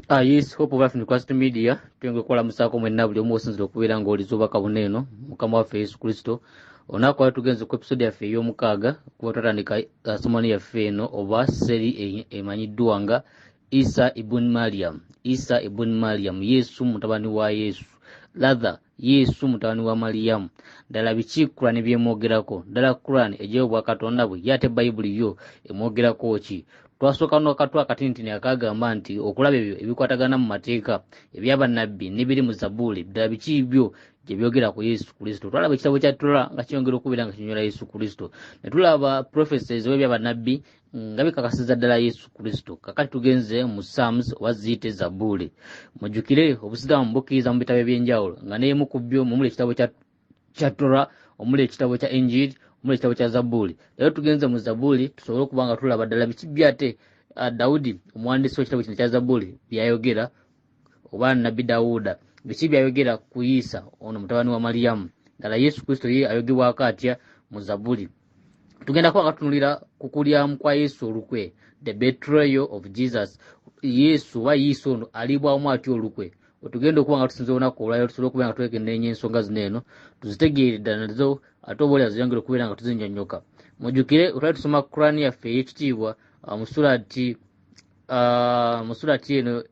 Yes, Hope of Life in Christ Media, tuyengekola musako mwenna buli omu osinzira okubeera ng'olizuuba kabuneno mukama waffe Yesu Kristo. Onaku lwali tugenze ku episode yaffe ey'omukaaga kuba twatandika somoni yaffe eno oba seri emanyiddwa nga Isa ibn Maryam. Isa ibn Maryam, Yesu mutabani wa Yesu. Rather, Yesu mutabani wa Mariyamu. Ddala biki Quran byemwogerako? Ddala Quran egy'obwa Katonda bwe yate Bayibuli yo emwogerako ki? Twasooka n'akatwa akatinitini akagamba nti okulaba ebyo ebikwatagana mu mateeka eby'abannabbi n'ebiri mu Zabuuli, ddala biki byo gye byogera ku Yesu Kristo. Twalaba ekitabo kya Torah nga kyongera okubeera nga kinyola Yesu Kristo. Ne tulaba prophecies eby'abannabbi nga bikakasiza ddala Yesu Kristo. Kakati tugenze mu Psalms oba ziyite Zabuuli. Mujjukire obusiraamu bukkiriza mu bitabo eby'enjawulo nga n'emu ku byo mumuli ekitabo kya Torah, omuli ekitabo kya Injiri, omuli ekitabo kya Zabuuli. Leero tugenze mu Zabuuli tusobole okuba nga tulaba ddala biki byate Dawudi omuwandiisi w'ekitabo kino kya Zabuuli byayogera, oba Nabbi Dawuda biki byayogera ku Isa ono mutabani wa Mariyamu. Ddala Yesu Kristo ye ayogebwako atya mu Zabuuli. Tugenda kuba nga tutunulira ku kulyamu kwa Yesu olukwe, the betrayal of Jesus. Yesu wa Yesu ono alibwamu atya olukwe. Otugenda okuba nga tusinza olunaku olwaleero tusobole okubeera nga twekenneenya ensonga zino eno tuzitegeere ddala nazo ate oba oli ziyongera okubeera nga tuzinnyonnyoka. Mujjukire otwali tusoma Quran yaffe ey'ekitiibwa mu surati eno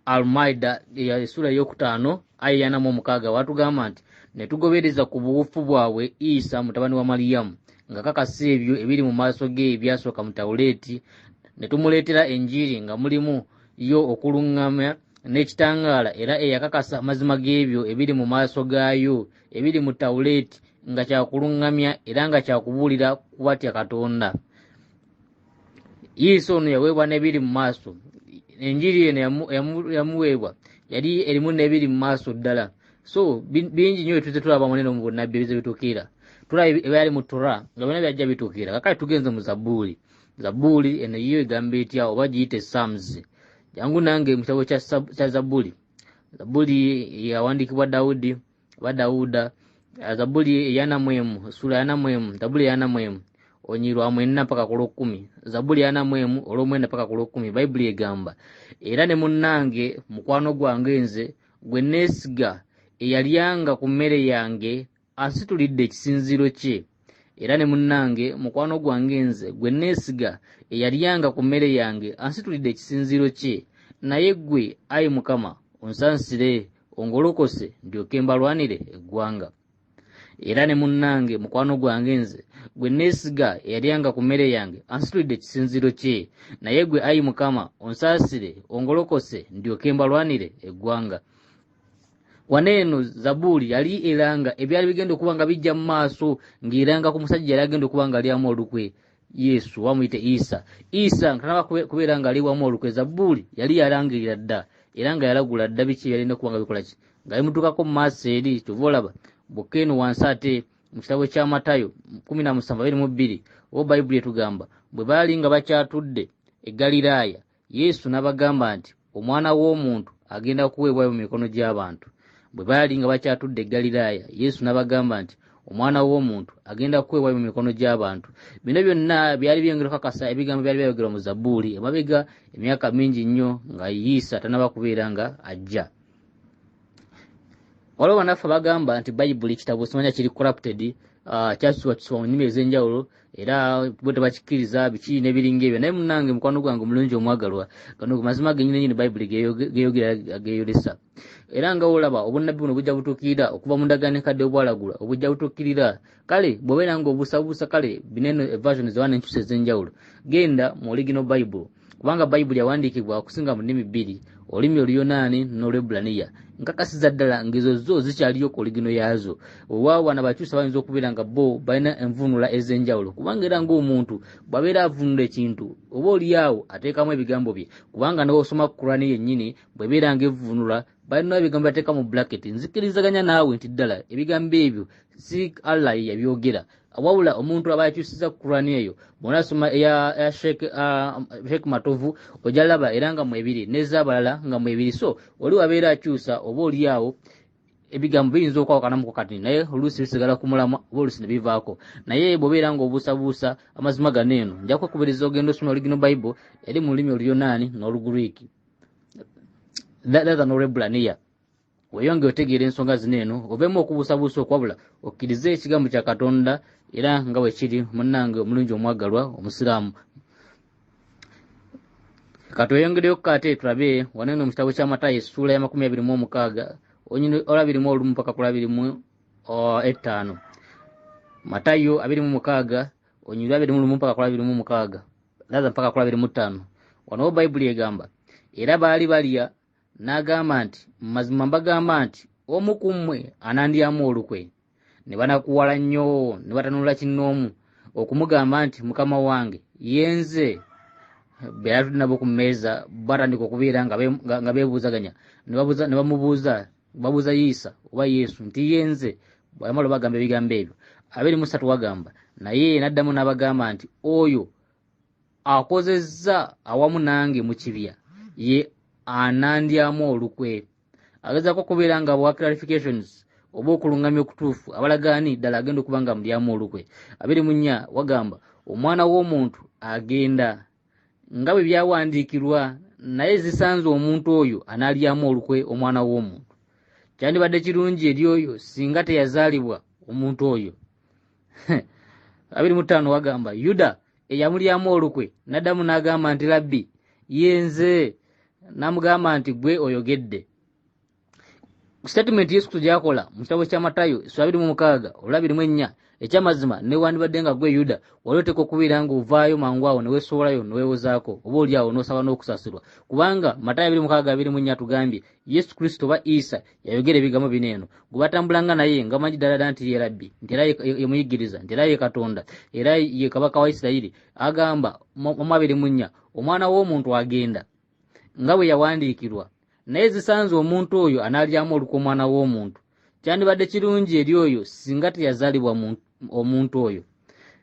Al-Maida essula ey'okutaano aya 46 watugamba nti ne tugobereza ku buwufu bwabwe Isa mutabani wa Mariyamu nga kakasa ebyo ebiri mu maaso ge ebyasooka mu Tawuleeti, ne tumuleetera Enjiri nga mulimu yo okuluŋŋamya n'ekitangaala era eyakakasa amazima g'ebyo ebiri mu maaso gaayo ebiri mu Tawuleeti nga kyakuluŋŋamya era nga kyakubuulira ku batya Katonda. Yesu ono yaweebwa n'ebiri mu maaso. Enjiri eno yamuweebwa yali erimu n'ebiri mu maaso ddala. So bingi nnyo bye tulaba muneno mu bonnabbi ebize bituukira. Tulaba ebyali mu Torah nga byonna byajja bituukira. Kakati tugenze mu Zabuuli. Zabuuli eno yo egamba etya oba giyite Psalms. Jangu nange mu kitabo kya Zabuuli. Zabuuli yawandiikibwa Dawudi oba Dawuda. Zabuuli eyanamwemu sura yanamwemu Zabuuli yanamwemu onyirwa mwenda mpaka ku 10. Zabuuli yanamwemu olw'omwenda mpaka ku 10. Bayibuli egamba era ne munnange mukwano gwange nze gwe neesiga eyalyanga ku mmere yange asitulidde ekisinziiro kye. Era ne munnange mukwano gwange nze gwe neesiga eyalyanga ku mmere yange asitulidde ekisinziiro kye. Naye ggwe ayi Mukama onsansire ongolokose ndyoke mbalwanire eggwanga. Era ne munnange mukwano gwange nze gwe neesiga eyalyanga ku mmere yange ansitulidde ekisinziiro kye. Naye ggwe ayi Mukama onsaasire ongolokose ndyoke mbalwanire eggwanga. Waneeno Zabuuli yali eranga ebyali bigenda okuba nga bijja mu maaso ng'eranga ku musajja yali agenda okuba nga alyamu olukwe Yesu wamuyite Isa. Isa ntanaba kubeera nga aliwamu olukwe. Zabuuli yali yalangirira dda era nga yalagula dda biki yalina okuba nga bikola ki nga bimutuukako mu maaso eri. Kyova olaba bokka eno wansi ate mu kitabo kya Matayo 17:22 oba Bayibuli etugamba bwe baali nga bakyatudde e Galiraaya Yesu n'abagamba nti omwana w'omuntu agenda kuweebwayo mu mikono gy'abantu. Bwe baali nga bakyatudde e Galiraaya Yesu n'abagamba nti omwana w'omuntu agenda kuweebwayo mu mikono gy'abantu. Bino byonna byali byongera kakasa ebigambo byali byayogerwa mu Zabuuli emabega emyaka mingi nnyo nga Isa tanaba kubeera nga ajja. Waliwo bannaffe bagamba nti Bayibuli kitabo simanya kiri corrupted, kyasibwakisibwa mu nnimi ez'enjawulo era bo tebakikkiriza biki n'ebiringa ebyo. Naye munnange mukwano gwange omulungi omwagalwa, gano ku mazima gennyini Bayibuli geyogera geyolesa. Era nga olaba obunnabbi buno bujja butuukirira okuva mu ndagaano enkadde obwalagula obujja butuukirira. Kale bw'obeera nga obuusabuusa kale bineno versions ewana enkyusa ez'enjawulo genda mu original Bible kubanga Bayibuli yawandiikibwa okusinga mu nnimi bbiri, olulimi Oluyonaani n'Olwebbulaniya. Nkakasiza ddala ng'ezo zo zikyaliyo ku oligino yaazo. Olwawa n'abakyusa bayinza okubeera nga bo balina envunula ez'enjawulo kubanga era ng'omuntu bw'abeera avunula ekintu oba oliawo ateekamu ebigambo bye kubanga n'osoma Quran yennyini bw'ebeera ng'evunula balina ebigambo yateeka mu bracket. Nzikirizaganya naawe nti ddala ebigambo ebyo si Allah yabyogera wabula omuntu aba yakyusiza Quran eyo. Bw'onasoma eya Sheikh Matovu ojalaba era nga mwebiri n'ez'abalala nga mwebiri. So oli wabeera akyusa oba oliawo ebigambo biyinza okwawukanamu ku kati naye oluusi bisigala ku mulamwa oba oluusi ne bivaako. Naye bw'obeera ng'obuusabuusa amazima gano eno nja kwekubiriza ogenda osoma Original Bible eri mu lulimi Oluyonaani n'Olugiriiki. that no Reblania weyonge otegeera ensonga zineeno ovemu okubuusabuusa okwabula okkirize ekigambo kya Katonda era nga bwe kiri munnange omulungi omwagalwa omusiraamu. Katweyongereyo kate tulabe wanene mu kitabo kya Matayo essuula ya 26 olwa 21 mpaka ku 25. Matayo 26 onyirwa 21 mpaka ku 26 laza mpaka ku 25. Wano Bayibuli egamba era baali balya n'agamba nti mazima mbagamba nti omu ku mmwe anandyamu olukwe. Ne banakuwala nnyo ne batanula kinnoomu okumugamba nti mukama wange yenze. Be yatudde nabo ku mmeeza batandika okubeera nga beebuuzaganya ne babuuza Isa oba Yesu nti yenze. Bw'amala bagamba ebigambo ebyo 23 wagamba naye n'addamu n'abagamba nti oyo akozezza awamu nange mu kibya ye anandyamu olukwe. Agezaako okubeera nga bwa clarifications oba okulungamya okutuufu abalagaani ddala agenda okuba nga mudyamu olukwe. 24 wagamba omwana w'omuntu agenda nga bwe byawandiikirwa naye zisanze omuntu oyo analyamu olukwe omwana w'omuntu. Kyandibadde kirungi eri oyo singa teyazaalibwa omuntu oyo. 25 wagamba Yuda eyamulyamu olukwe n'addamu n'agamba nti Labbi yenze. N'amugamba nti gwe oyogedde. Statement Yesu gy'akola mu kitabo kya Matayo 26 olwa 24 ekyamazima newandibadde nga gwe Yuda wali oteeka okubeera nga ovaayo mangu awo ne weesowolayo ne weewozaako oba oli awo n'osaba n'okusasirwa kubanga Matayo 26:24 tugambye Yesu Kristo oba Isa yayogera ebigambo bineeno gwe batambulanga naye nga manyi ddala nti ye Rabbi nti era ye muyigiriza nti era ye Katonda era ye kabaka wa Isirayiri agamba mu 24 omwana w'omuntu agenda nga bwe yawandiikirwa naye zisanze omuntu oyo analyamu olukwe omwana w'omuntu. Kyandibadde kirungi eri oyo singa teyazaalibwa omuntu oyo.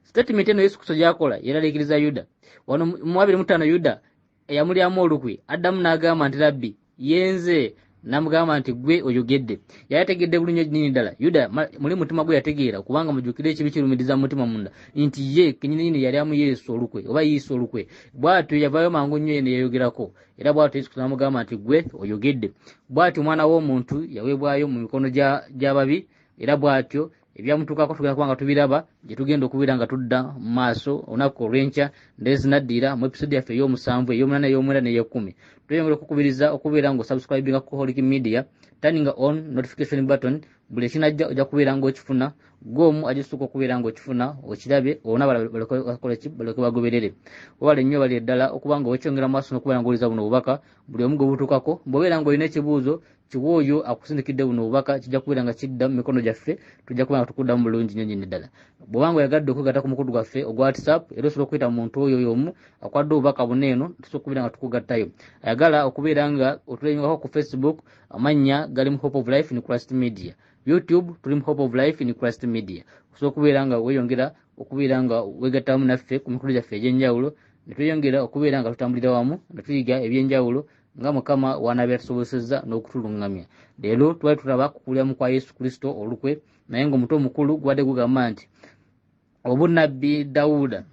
Statement eno Yesu Kristo gy'akola yeraliikiriza Yuda. Wano mu 25 Yuda eyamulyamu olukwe addamu n'agamba nti Labbi yenze. N'amugamba nti gwe oyogedde. Yategedde bulungi nnyini ddala. Yuda muli mutima gwe yategeera kubanga mujjukire ekibi kirumiriza mu mutima munda nti ye kennyini yali amu Yesu olukwe oba Yesu olukwe. Bw'atyo yavaayo mangu nnyo ne yeeyogerako era bw'atyo Yesu Kristo n'amugamba nti gwe oyogedde. Bw'atyo omwana w'omuntu yaweebwayo mu mikono gy'ababi era bw'atyo ebyamutuukako tugenda kuba nga tubiraba gye tugenda okubeera nga tudda mu maaso olunaku olw'enkya ndezi naddiira mu episode yaffe ey'omusanvu ey'omunana ey'omwenda n'ey'ekkumi. Tweyongera okukubiriza okubeera nga osubscribinga ku Holic Media turning on notification button buli ekinajja ojja kubeera nga okifuna gw'omu agisooka okubeera nga okifuna okirabe olona baleke bagoberere. Wabale nnyo bali eddala okuba nga wekyongera maaso n'okubeera nga oliza buno obubaka buli omu gwe butuukako bw'obeera nga olina ekibuuzo kiwa oyo akusindikidde buno obubaka kijja kubeera nga kidda mu mikono gyaffe tujja kubeera nga tukuddamu bulungi nnyo nnyini ddala. Bw'obanga oyagadde okwegatta ku mukutu gwaffe ogwa WhatsApp era osobola okuyita mu muntu oyo omu akwadde obubaka buneeno tusobola okubeera nga tukugattayo. Ayagala okubeera nga otulengako ku Facebook amannya gali mu Hope of Life in Christ Media. YouTube tuli mu Hope of Life in Christ Media. Osobola okubeera nga weeyongera okubeera nga weegattamu naffe ku mikulu gyaffe egy'enjawulo ne tweyongera okubeera nga tutambulira wamu ne tuyiga eby'enjawulo nga Mukama w'anaaba yatusobozesezza n'okutulungamya. Leero twali tulaba kukulyamu kwa Yesu Kristo olukwe naye ng'omuto omukulu gwadde gugamba nti obunnabbi Dawuda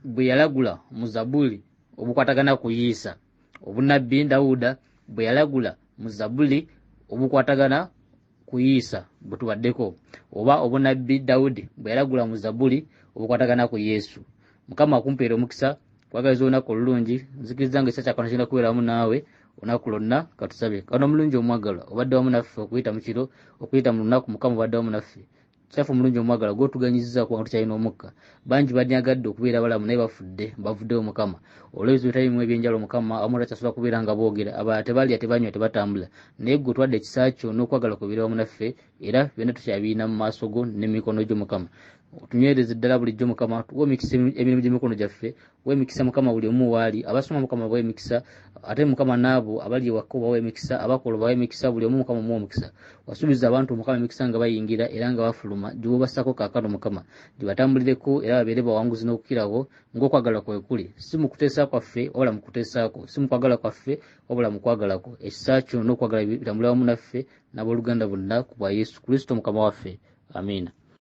bwe yalagula mu Zabbuli obukwatagana ku Isa. Obunnabbi Dawuda bwe yalagula mu Zabbuli obukwatagana ku Isa bwe tubaddeko oba obunnabbi Dawudi bwe yalagula mu Zabbuli obukwatagana ku Yesu. Mukama akumpeera omukisa kwagaliza olunaku olulungi nzikiriza nga ekisa kya Katonda kirina kubeera wamu naawe olunaku lwonna katusabe. Katonda omulungi omwagalwa obadde wamu naffe okuyita mu kiro okuyita mu lunaku Mukama obadde wamu naffe. Kitaffe omulungi omwagalwa gw'otuganyizza kubanga tukyalina omukka. Bangi banyagadde okubeera balamu naye bavuddewo Mukama. Olw'ebyo bitaliimu ebyenjalo Mukama abamu takyasobola kubeera nga boogera abalala tebalya tebanywa tebatambula naye ggwe otwadde ekisa kyo n'okwagala kubeera wamu naffe era byonna tukyabirina mu maaso go n'emikono gyo Mukama. Tunywereze ddala bulijjo Mukama tuwe emikisa emirimu gy'emikono gyaffe we emikisa Mukama buli omu waali abasoma Mukama bawe emikisa ate Mukama naabo abali ewaka bawe emikisa abakola bawe emikisa buli omu Mukama muwe omukisa. Wasuubiza abantu Mukama emikisa nga bayingira era nga bafuluma gye bobassako kaakano Mukama gye batambulireko era babeere bawanguzi n'okukirawo ng'okwagala kwe kuli si mu kuteesa kwaffe wabula mu kuteesaako si mu kwagala kwaffe wabula mu kwagalako. Ekisa kyo n'okwagala bitambulira wamu naffe n'abooluganda bonna ku bwa Yesu Kristo Mukama waffe. Amiina.